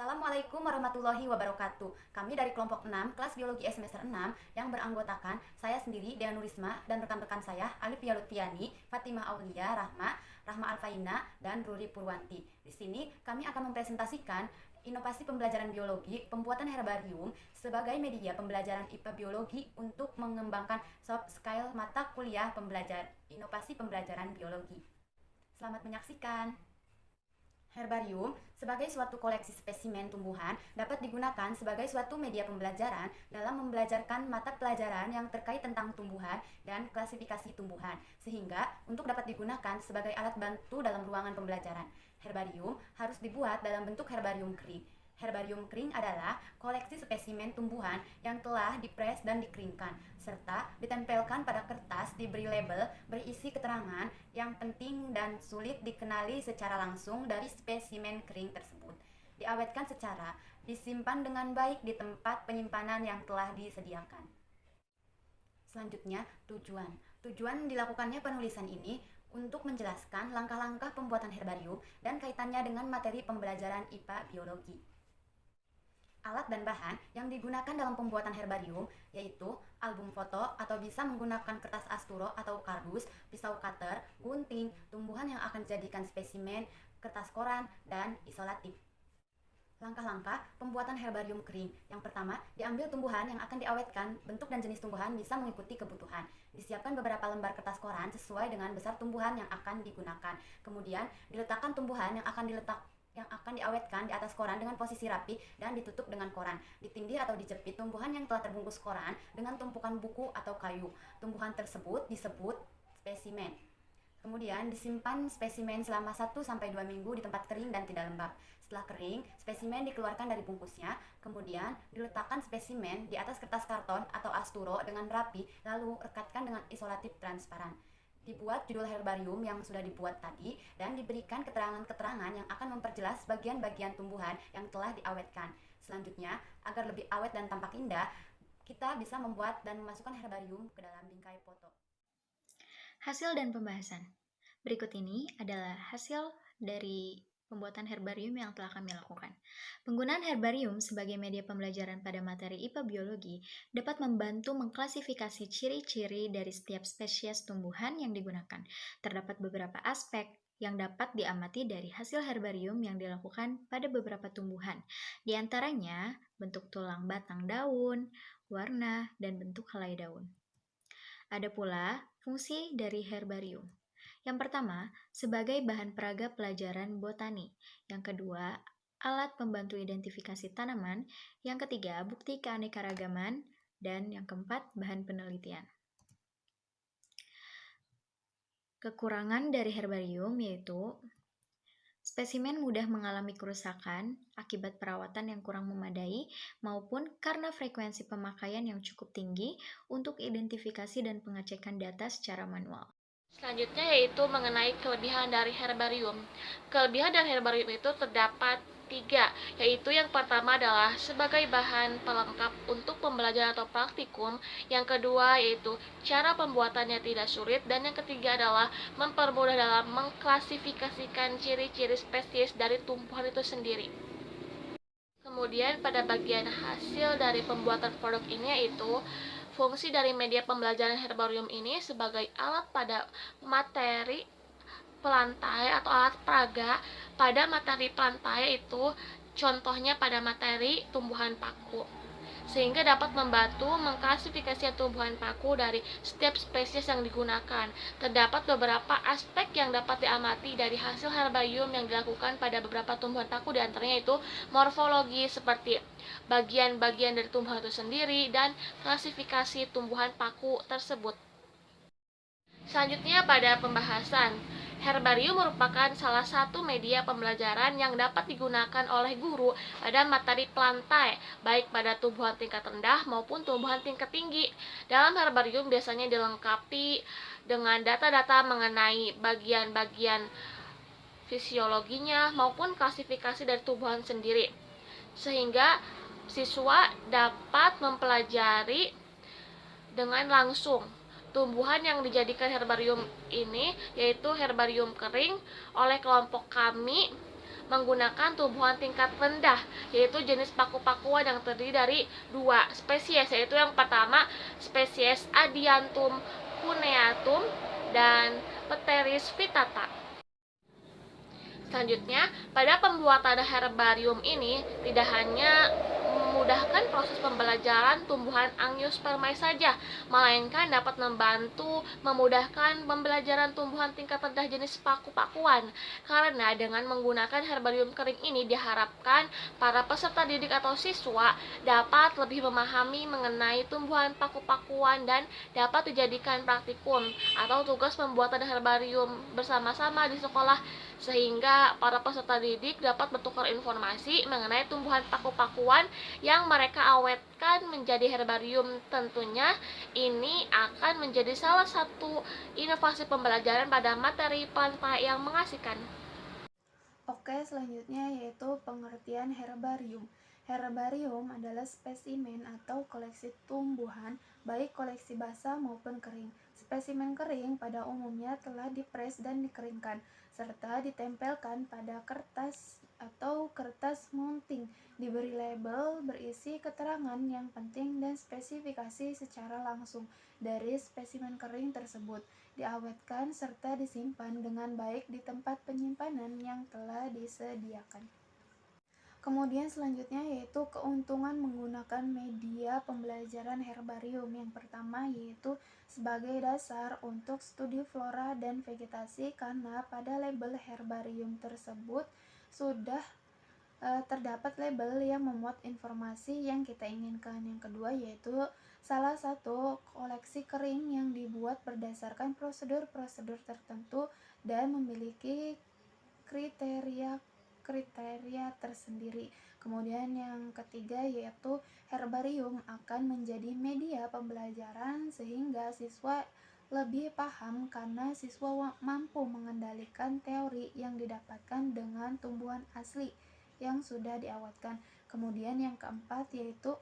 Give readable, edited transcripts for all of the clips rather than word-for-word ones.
Assalamualaikum warahmatullahi wabarakatuh. Kami dari kelompok 6, kelas biologi semester 6 yang beranggotakan saya sendiri, Dea Nurisma, dan rekan-rekan saya, Alifia Lutfiani, Fatimah Aulia, Rahma Alfaina, dan Ruri Purwanti. Di sini kami akan mempresentasikan inovasi pembelajaran biologi, pembuatan herbarium sebagai media pembelajaran IPA biologi untuk mengembangkan soft skill mata kuliah inovasi pembelajaran biologi. Selamat menyaksikan. Herbarium sebagai suatu koleksi spesimen tumbuhan dapat digunakan sebagai suatu media pembelajaran dalam membelajarkan mata pelajaran yang terkait tentang tumbuhan dan klasifikasi tumbuhan, sehingga untuk dapat digunakan sebagai alat bantu dalam ruangan pembelajaran. Herbarium harus dibuat dalam bentuk herbarium kering. Herbarium kering adalah koleksi spesimen tumbuhan yang telah dipres dan dikeringkan, serta ditempelkan pada kertas diberi label berisi keterangan yang penting dan sulit dikenali secara langsung dari spesimen kering tersebut. Diawetkan secara disimpan dengan baik di tempat penyimpanan yang telah disediakan. Selanjutnya, tujuan. Tujuan dilakukannya penulisan ini untuk menjelaskan langkah-langkah pembuatan herbarium dan kaitannya dengan materi pembelajaran IPA biologi. Alat dan bahan yang digunakan dalam pembuatan herbarium yaitu album foto atau bisa menggunakan kertas asturo atau kardus, pisau cutter, gunting, tumbuhan yang akan dijadikan spesimen, kertas koran, dan isolatif. Langkah-langkah pembuatan herbarium kering. Yang pertama, diambil tumbuhan yang akan diawetkan. Bentuk dan jenis tumbuhan bisa mengikuti kebutuhan. Disiapkan beberapa lembar kertas koran sesuai dengan besar tumbuhan yang akan digunakan. Kemudian, diletakkan tumbuhan yang akan diawetkan di atas koran dengan posisi rapi dan ditutup dengan koran. Ditindir atau dijepit tumbuhan yang telah terbungkus koran dengan tumpukan buku atau kayu. Tumbuhan tersebut disebut spesimen. Kemudian disimpan spesimen selama 1-2 minggu di tempat kering dan tidak lembab. Setelah kering, spesimen dikeluarkan dari bungkusnya, kemudian diletakkan spesimen di atas kertas karton atau asturo dengan rapi, lalu rekatkan dengan isolatif transparan. Dibuat judul herbarium yang sudah dibuat tadi dan diberikan keterangan-keterangan yang akan memperjelas bagian-bagian tumbuhan yang telah diawetkan. Selanjutnya, agar lebih awet dan tampak indah, kita bisa membuat dan memasukkan herbarium ke dalam bingkai foto. Hasil dan pembahasan. Berikut ini adalah hasil dari pembuatan herbarium yang telah kami lakukan. Penggunaan herbarium sebagai media pembelajaran pada materi IPA biologi dapat membantu mengklasifikasi ciri-ciri dari setiap spesies tumbuhan yang digunakan. Terdapat beberapa aspek yang dapat diamati dari hasil herbarium yang dilakukan pada beberapa tumbuhan. Di antaranya, bentuk tulang batang daun, warna, dan bentuk helai daun. Ada pula fungsi dari herbarium. Yang pertama, sebagai bahan peraga pelajaran botani. Yang kedua, alat pembantu identifikasi tanaman. Yang ketiga, bukti keanekaragaman. Dan yang keempat, bahan penelitian. Kekurangan dari herbarium yaitu spesimen mudah mengalami kerusakan akibat perawatan yang kurang memadai maupun karena frekuensi pemakaian yang cukup tinggi untuk identifikasi dan pengecekan data secara manual. Selanjutnya yaitu mengenai kelebihan dari herbarium. Kelebihan dari herbarium itu terdapat 3, yaitu yang pertama adalah sebagai bahan pelengkap untuk pembelajaran atau praktikum, yang kedua yaitu cara pembuatannya tidak sulit, dan yang ketiga adalah mempermudah dalam mengklasifikasikan ciri-ciri spesies dari tumbuhan itu sendiri. Kemudian pada bagian hasil dari pembuatan produk ini yaitu fungsi dari media pembelajaran herbarium ini sebagai alat pada materi pelantai atau alat peraga pada materi pelantai itu contohnya pada materi tumbuhan paku, sehingga dapat membantu mengklasifikasi tumbuhan paku dari setiap spesies yang digunakan. Terdapat beberapa aspek yang dapat diamati dari hasil herbarium yang dilakukan pada beberapa tumbuhan paku, diantaranya itu morfologi seperti bagian-bagian dari tumbuhan itu sendiri dan klasifikasi tumbuhan paku tersebut. Selanjutnya pada pembahasan. Herbarium merupakan salah satu media pembelajaran yang dapat digunakan oleh guru pada materi pelantai, baik pada tumbuhan tingkat rendah maupun tumbuhan tingkat tinggi. Dalam herbarium biasanya dilengkapi dengan data-data mengenai bagian-bagian fisiologinya maupun klasifikasi dari tumbuhan sendiri, sehingga siswa dapat mempelajari dengan langsung tumbuhan yang dijadikan herbarium ini, yaitu herbarium kering oleh kelompok kami menggunakan tumbuhan tingkat rendah, yaitu jenis paku-pakuan yang terdiri dari 2 spesies, yaitu yang pertama spesies Adiantum cuneatum dan Pteris vittata. Selanjutnya, pada pembuatan herbarium ini tidak hanya memudahkan proses pembelajaran tumbuhan angiospermae saja, melainkan dapat membantu memudahkan pembelajaran tumbuhan tingkat rendah jenis paku-pakuan. Karena dengan menggunakan herbarium kering ini diharapkan para peserta didik atau siswa dapat lebih memahami mengenai tumbuhan paku-pakuan dan dapat dijadikan praktikum atau tugas pembuatan herbarium bersama-sama di sekolah, sehingga para peserta didik dapat bertukar informasi mengenai tumbuhan paku-pakuan yang mereka awetkan menjadi herbarium. Tentunya ini akan menjadi salah satu inovasi pembelajaran pada materi pelajaran yang mengasihkan. Oke, selanjutnya yaitu pengertian herbarium. Herbarium adalah spesimen atau koleksi tumbuhan, baik koleksi basah maupun kering. Spesimen kering pada umumnya telah dipres dan dikeringkan, serta ditempelkan pada kertas atau kertas mounting, diberi label berisi keterangan yang penting dan spesifikasi secara langsung dari spesimen kering tersebut, diawetkan serta disimpan dengan baik di tempat penyimpanan yang telah disediakan. Kemudian selanjutnya yaitu keuntungan menggunakan media pembelajaran herbarium. Yang pertama yaitu sebagai dasar untuk studi flora dan vegetasi, karena pada label herbarium tersebut sudah terdapat label yang memuat informasi yang kita inginkan. Yang kedua yaitu salah satu koleksi kering yang dibuat berdasarkan prosedur-prosedur tertentu dan memiliki kriteria tersendiri. Kemudian yang ketiga yaitu herbarium akan menjadi media pembelajaran sehingga siswa lebih paham karena siswa mampu mengendalikan teori yang didapatkan dengan tumbuhan asli yang sudah diawetkan. Kemudian yang keempat yaitu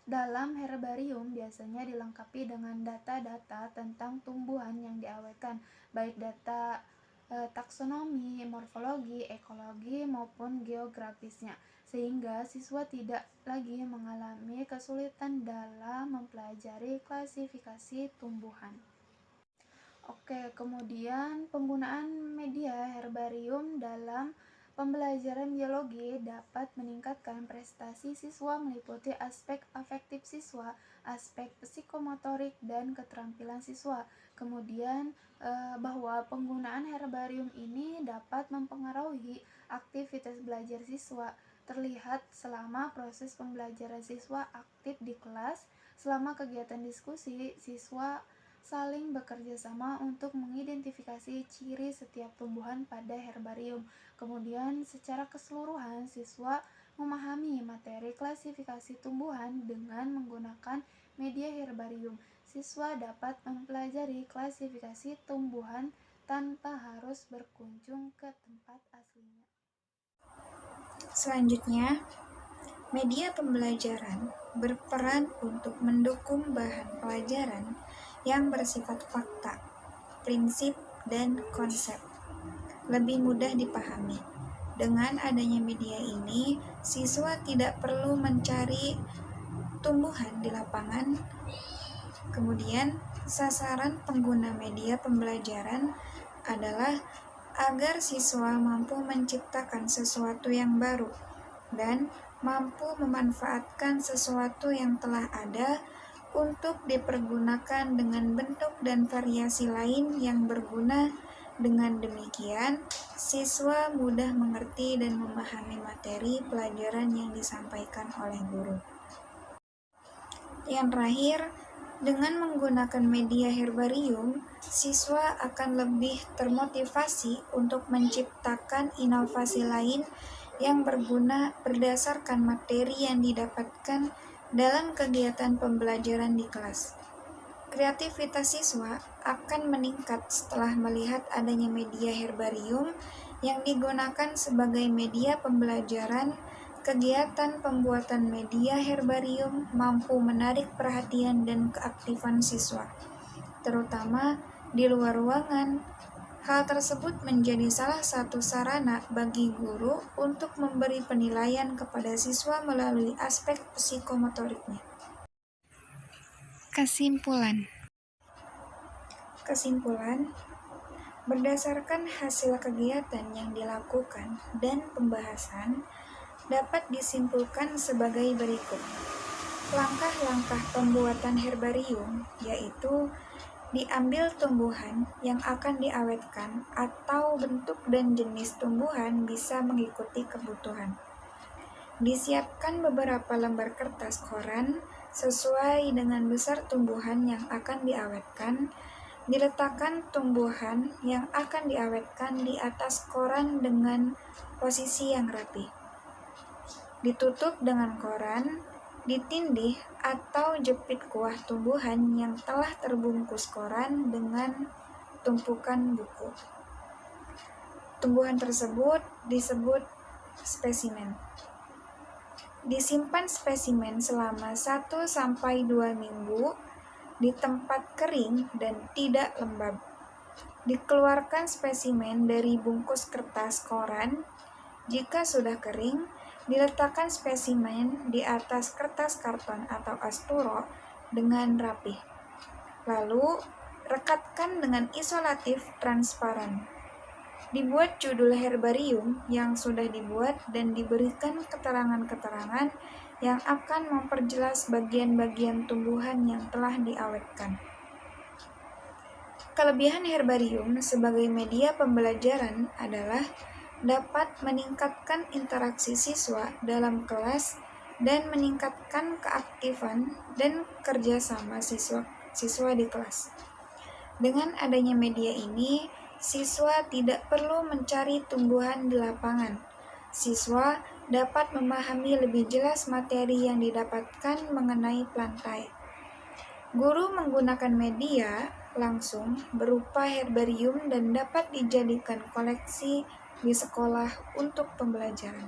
dalam herbarium biasanya dilengkapi dengan data-data tentang tumbuhan yang diawetkan, baik data taksonomi, morfologi, ekologi maupun geografisnya, sehingga siswa tidak lagi mengalami kesulitan dalam mempelajari klasifikasi tumbuhan. Oke, kemudian penggunaan media herbarium dalam pembelajaran biologi dapat meningkatkan prestasi siswa meliputi aspek afektif siswa, aspek psikomotorik, dan keterampilan siswa. Kemudian bahwa penggunaan herbarium ini dapat mempengaruhi aktivitas belajar siswa. Terlihat selama proses pembelajaran siswa aktif di kelas, selama kegiatan diskusi, siswa saling bekerja sama untuk mengidentifikasi ciri setiap tumbuhan pada herbarium. Kemudian secara keseluruhan siswa memahami materi klasifikasi tumbuhan dengan menggunakan media herbarium. Siswa dapat mempelajari klasifikasi tumbuhan tanpa harus berkunjung ke tempat aslinya. Selanjutnya, media pembelajaran berperan untuk mendukung bahan pelajaran yang bersifat fakta, prinsip, dan konsep, lebih mudah dipahami. Dengan adanya media ini, siswa tidak perlu mencari tumbuhan di lapangan. Kemudian, sasaran pengguna media pembelajaran adalah agar siswa mampu menciptakan sesuatu yang baru dan mampu memanfaatkan sesuatu yang telah ada untuk dipergunakan dengan bentuk dan variasi lain yang berguna. Dengan demikian, siswa mudah mengerti dan memahami materi pelajaran yang disampaikan oleh guru. Yang terakhir, dengan menggunakan media herbarium, siswa akan lebih termotivasi untuk menciptakan inovasi lain yang berguna berdasarkan materi yang didapatkan dalam kegiatan pembelajaran di kelas. Kreativitas siswa akan meningkat setelah melihat adanya media herbarium yang digunakan sebagai media pembelajaran. Kegiatan pembuatan media herbarium mampu menarik perhatian dan keaktifan siswa, terutama di luar ruangan, Hal tersebut menjadi salah satu sarana bagi guru untuk memberi penilaian kepada siswa melalui aspek psikomotoriknya. Kesimpulan, berdasarkan hasil kegiatan yang dilakukan dan pembahasan, dapat disimpulkan sebagai berikut. Langkah-langkah pembuatan herbarium yaitu diambil tumbuhan yang akan diawetkan atau bentuk dan jenis tumbuhan bisa mengikuti kebutuhan. Disiapkan beberapa lembar kertas koran sesuai dengan besar tumbuhan yang akan diawetkan. Diletakkan tumbuhan yang akan diawetkan di atas koran dengan posisi yang rapi. Ditutup dengan koran, ditindih atau jepit kuah tumbuhan yang telah terbungkus koran dengan tumpukan buku. Tumbuhan tersebut disebut spesimen. Disimpan spesimen selama 1-2 minggu di tempat kering dan tidak lembab. Dikeluarkan spesimen dari bungkus kertas koran. Jika sudah kering, diletakkan spesimen di atas kertas karton atau asturo dengan rapi. Lalu, rekatkan dengan isolatif transparan. Dibuat judul herbarium yang sudah dibuat dan diberikan keterangan-keterangan yang akan memperjelas bagian-bagian tumbuhan yang telah diawetkan. Kelebihan herbarium sebagai media pembelajaran adalah dapat meningkatkan interaksi siswa dalam kelas dan meningkatkan keaktifan dan kerjasama siswa di kelas. Dengan adanya media ini, siswa tidak perlu mencari tumbuhan di lapangan. Siswa dapat memahami lebih jelas materi yang didapatkan mengenai plantae. Guru menggunakan media langsung berupa herbarium dan dapat dijadikan koleksi di sekolah untuk pembelajaran.